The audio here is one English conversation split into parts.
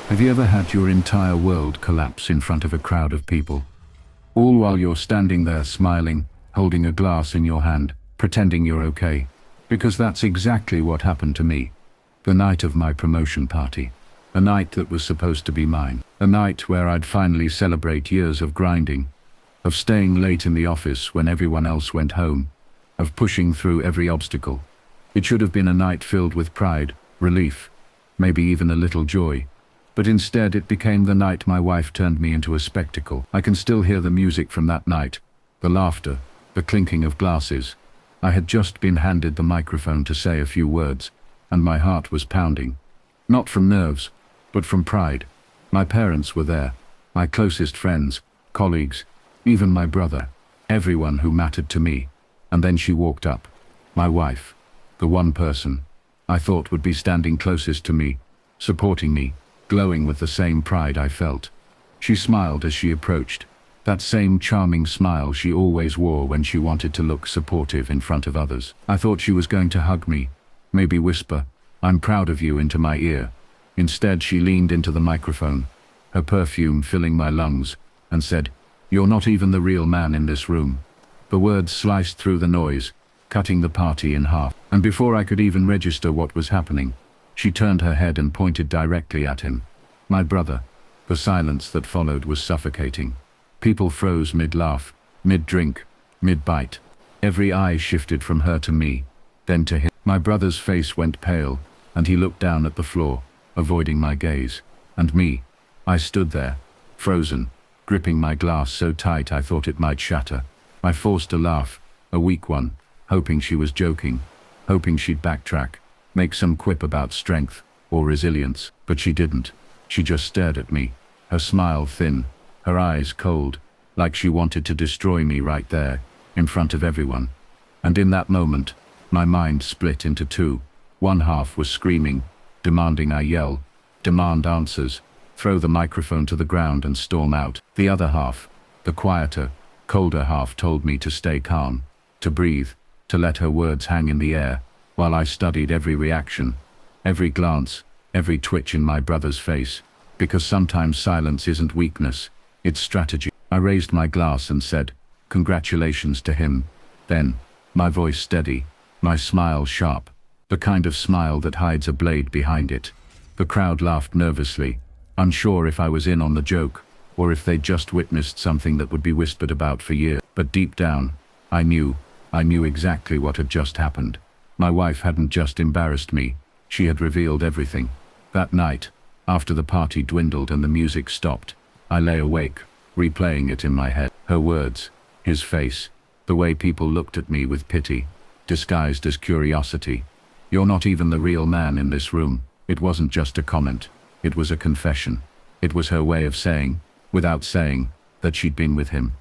Have you ever had your entire world collapse in front of a crowd of people? All while you're standing there smiling, holding a glass in your hand, pretending you're okay. Because that's exactly what happened to me. The night of my promotion party. A night that was supposed to be mine. A night where I'd finally celebrate years of grinding. Of staying late in the office when everyone else went home. Of pushing through every obstacle. It should have been a night filled with pride, relief, maybe even a little joy. But instead it became the night my wife turned me into a spectacle. I can still hear the music from that night, the laughter, the clinking of glasses. I had just been handed the microphone to say a few words, and my heart was pounding. Not from nerves, but from pride. My parents were there, my closest friends, colleagues, even my brother, everyone who mattered to me. And then she walked up, my wife, the one person I thought would be standing closest to me, supporting me, glowing with the same pride I felt. She smiled as she approached, that same charming smile she always wore when she wanted to look supportive in front of others. I thought she was going to hug me, maybe whisper, "I'm proud of you," into my ear. Instead, she leaned into the microphone, her perfume filling my lungs, and said, "You're not even the real man in this room." The words sliced through the noise, cutting the party in half. And before I could even register what was happening, she turned her head and pointed directly at him. My brother. The silence that followed was suffocating. People froze mid-laugh, mid-drink, mid-bite. Every eye shifted from her to me, then to him. My brother's face went pale, and he looked down at the floor, avoiding my gaze. And me. I stood there, frozen, gripping my glass so tight I thought it might shatter. I forced a laugh, a weak one, hoping she was joking, hoping she'd backtrack, make some quip about strength or resilience, but she didn't. She just stared at me, her smile thin, her eyes cold, like she wanted to destroy me right there, in front of everyone. And in that moment, my mind split into two. One half was screaming, demanding I yell, demand answers, throw the microphone to the ground and storm out. The other half, the quieter, colder half, told me to stay calm, to breathe, to let her words hang in the air, while I studied every reaction, every glance, every twitch in my brother's face, because sometimes silence isn't weakness, it's strategy. I raised my glass and said, "Congratulations" to him. Then, my voice steady, my smile sharp, the kind of smile that hides a blade behind it. The crowd laughed nervously, unsure if I was in on the joke, or if they'd just witnessed something that would be whispered about for years. But deep down, I knew exactly what had just happened. My wife hadn't just embarrassed me, she had revealed everything. That night, after the party dwindled and the music stopped, I lay awake, replaying it in my head. Her words, his face, the way people looked at me with pity, disguised as curiosity. "You're not even the real man in this room." It wasn't just a comment, it was a confession. It was her way of saying, without saying, that she'd been with him.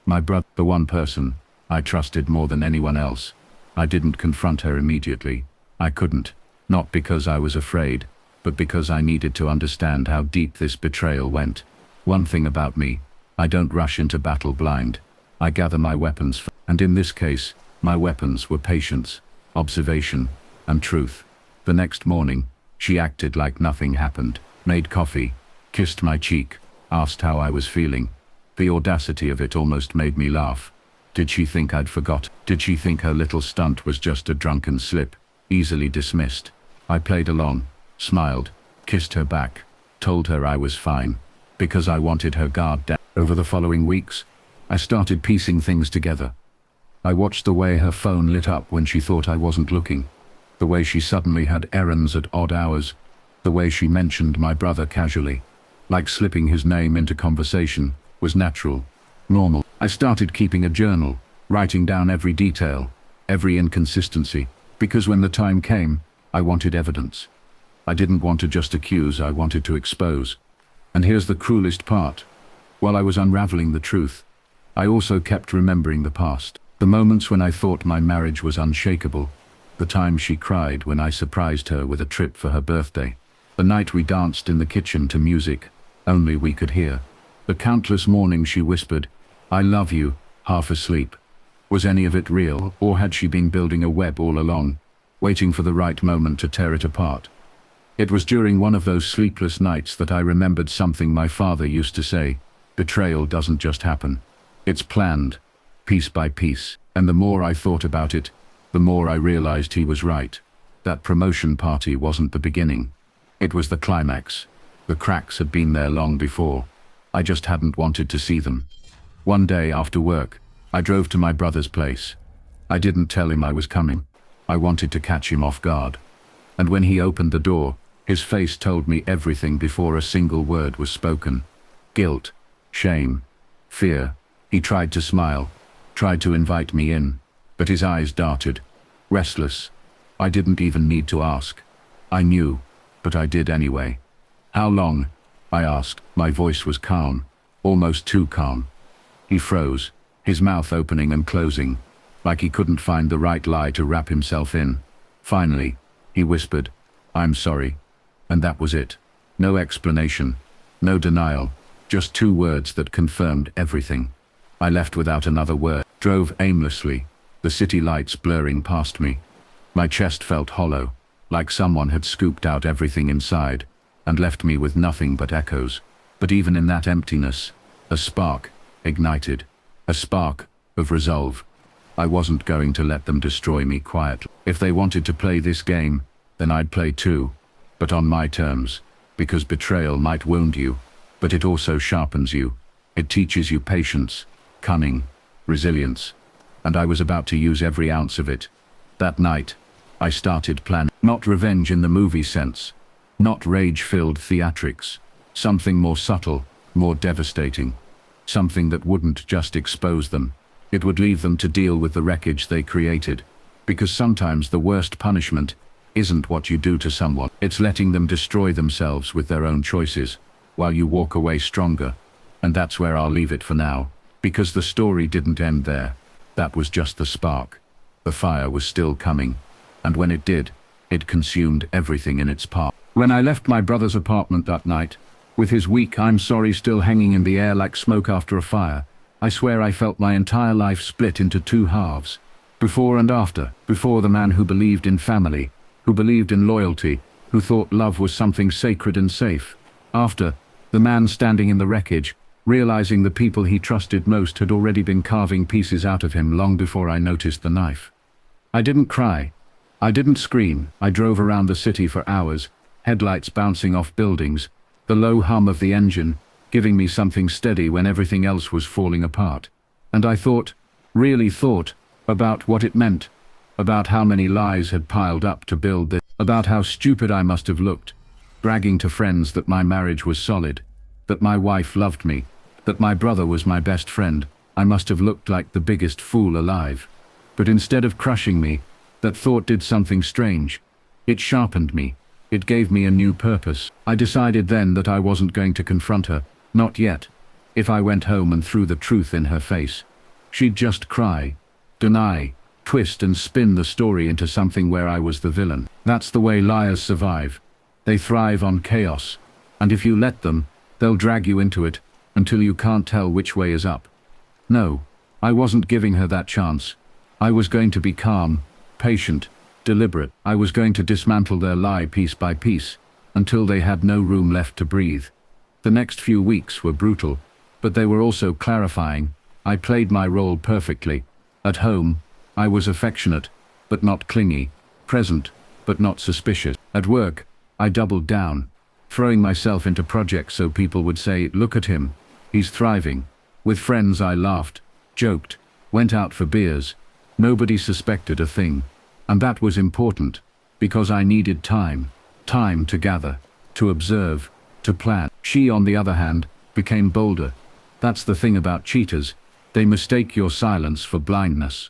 My brother, the one person I trusted more than anyone else. I didn't confront her immediately. I couldn't, not because I was afraid, but because I needed to understand how deep this betrayal went. One thing about me, I don't rush into battle blind. I gather my weapons, and in this case, my weapons were patience, observation, and truth. The next morning, she acted like nothing happened, made coffee, kissed my cheek, asked how I was feeling. The audacity of it almost made me laugh. Did she think I'd forgot? Did she think her little stunt was just a drunken slip, easily dismissed? I played along, smiled, kissed her back, told her I was fine, because I wanted her guard down. Over the following weeks, I started piecing things together. I watched the way her phone lit up when she thought I wasn't looking, the way she suddenly had errands at odd hours, the way she mentioned my brother casually, like slipping his name into conversation, was natural, normal. I started keeping a journal, writing down every detail, every inconsistency, because when the time came, I wanted evidence. I didn't want to just accuse, I wanted to expose. And here's the cruelest part. While I was unraveling the truth, I also kept remembering the past. The moments when I thought my marriage was unshakable, the time she cried when I surprised her with a trip for her birthday, the night we danced in the kitchen to music only we could hear, the countless mornings she whispered, "I love you," half asleep. Was any of it real, or had she been building a web all along, waiting for the right moment to tear it apart? It was during one of those sleepless nights that I remembered something my father used to say: betrayal doesn't just happen. It's planned, piece by piece. And the more I thought about it, the more I realized he was right. That promotion party wasn't the beginning. It was the climax. The cracks had been there long before. I just hadn't wanted to see them. One day after work, I drove to my brother's place. I didn't tell him I was coming. I wanted to catch him off guard. And when he opened the door, his face told me everything before a single word was spoken. Guilt, shame, fear. He tried to smile, tried to invite me in, but his eyes darted, restless. I didn't even need to ask. I knew, but I did anyway. "How long?" I asked. My voice was calm, almost too calm. He froze, his mouth opening and closing, like he couldn't find the right lie to wrap himself in. Finally, he whispered, "I'm sorry." And that was it. No explanation, no denial, just two words that confirmed everything. I left without another word, drove aimlessly, the city lights blurring past me. My chest felt hollow, like someone had scooped out everything inside, and left me with nothing but echoes. But even in that emptiness, a spark ignited, a spark of resolve. I wasn't going to let them destroy me quietly. If they wanted to play this game, then I'd play too, but on my terms, because betrayal might wound you, but it also sharpens you. It teaches you patience, cunning, resilience, and I was about to use every ounce of it. That night, I started planning. Not revenge in the movie sense, not rage-filled theatrics, something more subtle, more devastating, something that wouldn't just expose them. It would leave them to deal with the wreckage they created, because sometimes the worst punishment isn't what you do to someone, it's letting them destroy themselves with their own choices, while you walk away stronger. And that's where I'll leave it for now. Because the story didn't end there. That was just the spark. The fire was still coming, and when it did, it consumed everything in its path. When I left my brother's apartment that night, with his weak "I'm sorry" still hanging in the air like smoke after a fire, I swear I felt my entire life split into two halves. Before and after. Before, the man who believed in family, who believed in loyalty, who thought love was something sacred and safe. After, the man standing in the wreckage, realizing the people he trusted most had already been carving pieces out of him long before I noticed the knife. I didn't cry. I didn't scream. I drove around the city for hours, headlights bouncing off buildings, the low hum of the engine giving me something steady when everything else was falling apart. And I thought, really thought, about what it meant, about how many lies had piled up to build this, about how stupid I must have looked, bragging to friends that my marriage was solid, that my wife loved me, that my brother was my best friend. I must have looked like the biggest fool alive. But instead of crushing me, that thought did something strange. It sharpened me. It gave me a new purpose. I decided then that I wasn't going to confront her, not yet. If I went home and threw the truth in her face, she'd just cry, deny, twist and spin the story into something where I was the villain. That's the way liars survive. They thrive on chaos, and if you let them, they'll drag you into it until you can't tell which way is up. No, I wasn't giving her that chance. I was going to be calm, patient, deliberate. I was going to dismantle their lie piece by piece, until they had no room left to breathe. The next few weeks were brutal, but they were also clarifying. I played my role perfectly. At home, I was affectionate, but not clingy, present, but not suspicious. At work, I doubled down, throwing myself into projects so people would say, "Look at him, he's thriving." With friends I laughed, joked, went out for beers. Nobody suspected a thing. And that was important, because I needed time to gather, to observe, to plan. She, on the other hand, became bolder. That's the thing about cheaters. They mistake your silence for blindness.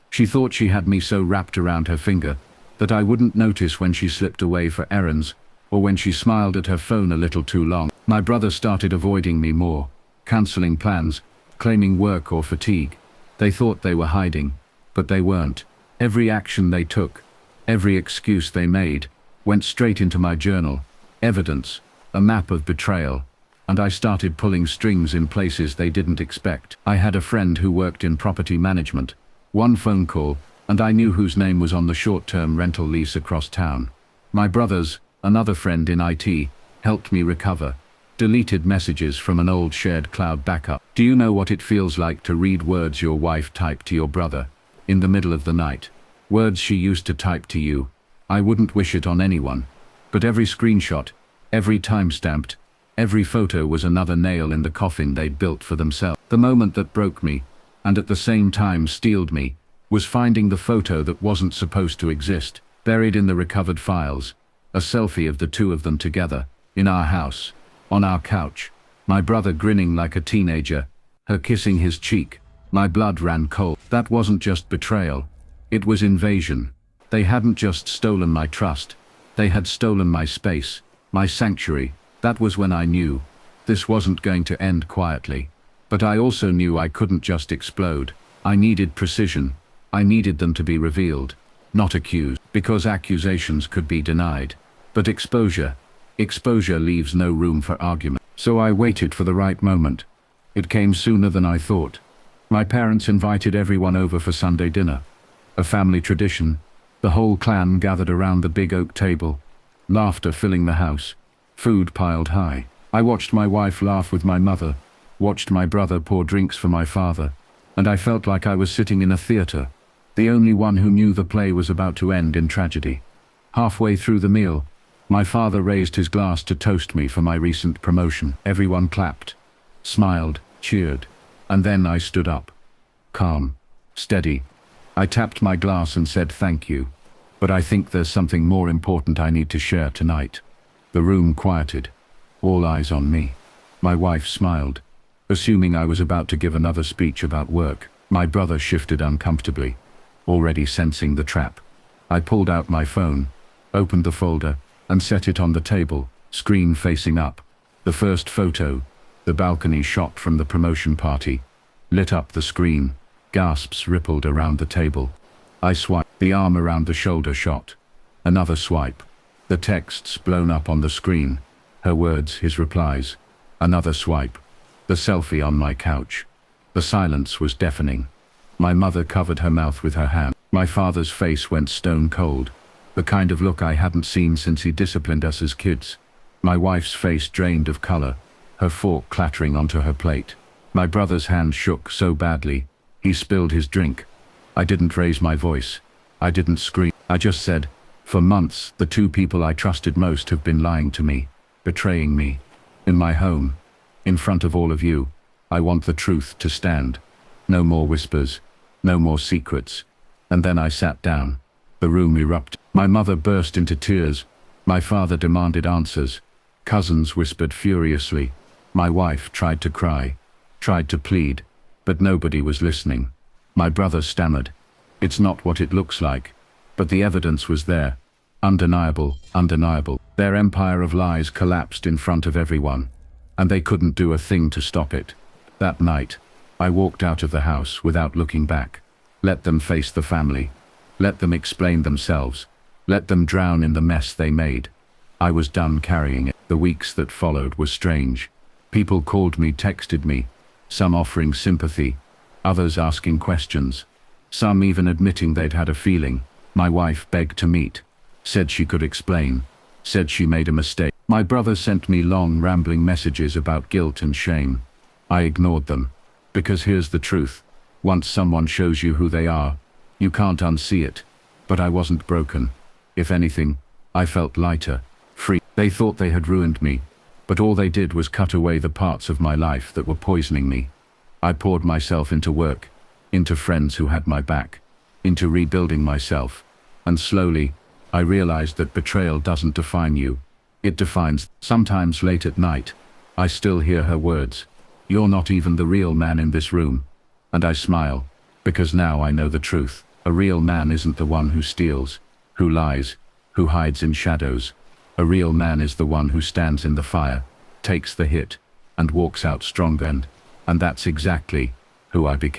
She thought she had me so wrapped around her finger that I wouldn't notice when she slipped away for errands, or when she smiled at her phone a little too long. My brother started avoiding me more, cancelling plans, claiming work or fatigue. They thought they were hiding, but they weren't. Every action they took, every excuse they made, went straight into my journal. Evidence, a map of betrayal, and I started pulling strings in places they didn't expect. I had a friend who worked in property management. One phone call, and I knew whose name was on the short-term rental lease across town. My brother's, Another friend in IT helped me recover. Deleted messages from an old shared cloud backup. Do you know what it feels like to read words your wife typed to your brother in the middle of the night? Words she used to type to you. I wouldn't wish it on anyone. But every screenshot, every timestamped, every photo was another nail in the coffin they'd built for themselves. The moment that broke me, and at the same time steeled me, was finding the photo that wasn't supposed to exist, buried in the recovered files. A selfie of the two of them together, in our house, on our couch, my brother grinning like a teenager, her kissing his cheek. My blood ran cold. That wasn't just betrayal. It was invasion. They hadn't just stolen my trust. They had stolen my space, my sanctuary. That was when I knew this wasn't going to end quietly. But I also knew I couldn't just explode. I needed precision. I needed them to be revealed, not accused, because accusations could be denied. But exposure leaves no room for argument. So I waited for the right moment. It came sooner than I thought. My parents invited everyone over for Sunday dinner. A family tradition. The whole clan gathered around the big oak table. Laughter filling the house. Food piled high. I watched my wife laugh with my mother, watched my brother pour drinks for my father, and I felt like I was sitting in a theater, the only one who knew the play was about to end in tragedy. Halfway through the meal, my father raised his glass to toast me for my recent promotion. Everyone clapped, smiled, cheered, and then I stood up. Calm, steady. I tapped my glass and said thank you, but I think there's something more important I need to share tonight. The room quieted, all eyes on me. My wife smiled, assuming I was about to give another speech about work. My brother shifted uncomfortably, already sensing the trap. I pulled out my phone, opened the folder, and set it on the table, screen facing up. The first photo, the balcony shot from the promotion party, lit up the screen. Gasps rippled around the table. I swiped, the arm around the shoulder shot. Another swipe. The texts blown up on the screen. Her words, his replies. Another swipe. The selfie on my couch. The silence was deafening. My mother covered her mouth with her hand. My father's face went stone cold. The kind of look I hadn't seen since he disciplined us as kids. My wife's face drained of color, her fork clattering onto her plate. My brother's hand shook so badly, he spilled his drink. I didn't raise my voice. I didn't scream. I just said, for months, the two people I trusted most have been lying to me, betraying me. In my home, in front of all of you, I want the truth to stand. No more whispers, no more secrets. And then I sat down. The room erupted. My mother burst into tears. My father demanded answers. Cousins whispered furiously. My wife tried to cry, tried to plead, but nobody was listening. My brother stammered. It's not what it looks like. But the evidence was there. Undeniable, undeniable. Their empire of lies collapsed in front of everyone, and they couldn't do a thing to stop it. That night, I walked out of the house without looking back. Let them face the family. Let them explain themselves. Let them drown in the mess they made. I was done carrying it. The weeks that followed were strange. People called me, texted me, some offering sympathy, others asking questions, some even admitting they'd had a feeling. My wife begged to meet, said she could explain, said she made a mistake. My brother sent me long, rambling messages about guilt and shame. I ignored them, because here's the truth. Once someone shows you who they are, you can't unsee it. But I wasn't broken. If anything, I felt lighter, free. They thought they had ruined me, but all they did was cut away the parts of my life that were poisoning me. I poured myself into work, into friends who had my back, into rebuilding myself. And slowly, I realized that betrayal doesn't define you. It defines. Sometimes late at night, I still hear her words. You're not even the real man in this room. And I smile, because now I know the truth. A real man isn't the one who steals, who lies, who hides in shadows. A real man is the one who stands in the fire, takes the hit, and walks out stronger. And that's exactly who I became.